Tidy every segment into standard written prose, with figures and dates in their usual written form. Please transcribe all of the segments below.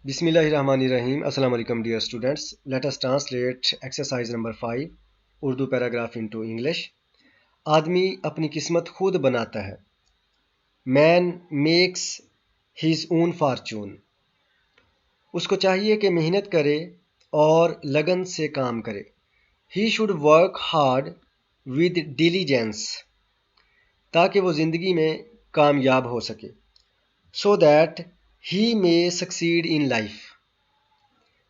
Bismillahirrahmanirrahim. Assalamu alaikum dear students. Let us translate exercise number 5 Urdu paragraph into English. आदमी अपनी किस्मत खुद बनाता है. Man makes his own fortune. उसको चाहिए कि मेहनत करे और लगन से काम करे. He should work hard with diligence ताकि वो ज़िंदगी में कामयाब हो सके. So that he may succeed in life.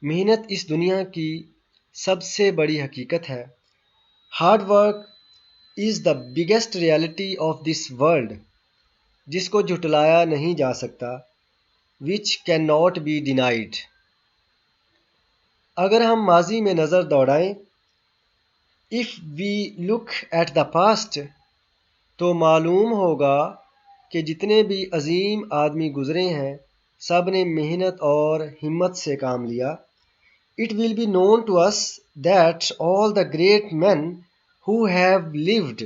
मेहनत इस दुनिया की सबसे बड़ी हकीकत है. Hard work is the biggest reality of this world, जिसको झुटलाया नहीं जा सकता. Which can not be denied. अगर हम माजी में नज़र दौड़ाएं, if we look at the past, तो मालूम होगा कि जितने भी अजीम आदमी गुजरे हैं, सब ने मेहनत और हिम्मत से काम लिया. It will be known to us that all the great men who have lived,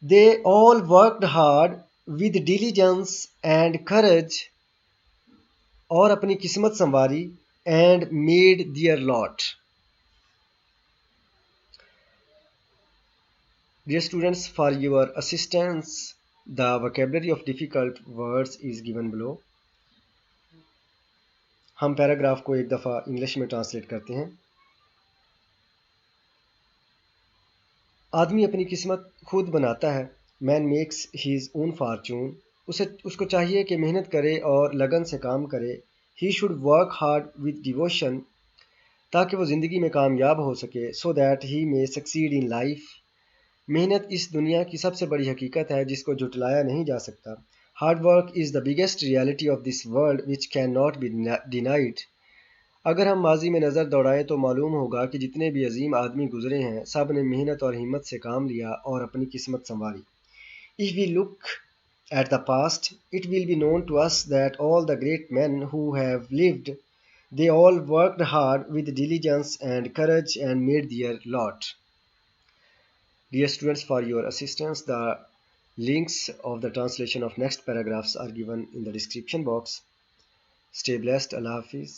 they all worked hard with diligence and courage और अपनी किस्मत संवारी and made their lot. Dear students, for your assistance, the vocabulary of difficult words is given below. हम paragraph को एक दफ़ा English में translate करते हैं. आदमी अपनी किस्मत खुद बनाता है. Man makes his own fortune. उसको चाहिए कि मेहनत करे और लगन से काम करे. He should work hard with devotion ताकि वो ज़िंदगी में कामयाब हो सके. So that he may succeed in life. मेहनत इस दुनिया की सबसे बड़ी हकीकत है जिसको झुटलाया नहीं जा सकता. Hard work is the biggest reality of this world which can not be denied. अगर हम माजी में नज़र दौड़ाएं तो मालूम होगा कि जितने भी अजीम आदमी गुजरे हैं, सब ने मेहनत और हिम्मत से काम लिया और अपनी किस्मत संवारी. If we look at the past, it will be known to us that all the great men who have lived, they all worked hard with diligence and courage and made their lot. Dear students, for your assistance, the links of the translation of next paragraphs are given in the description box. Stay blessed. Allah Hafiz.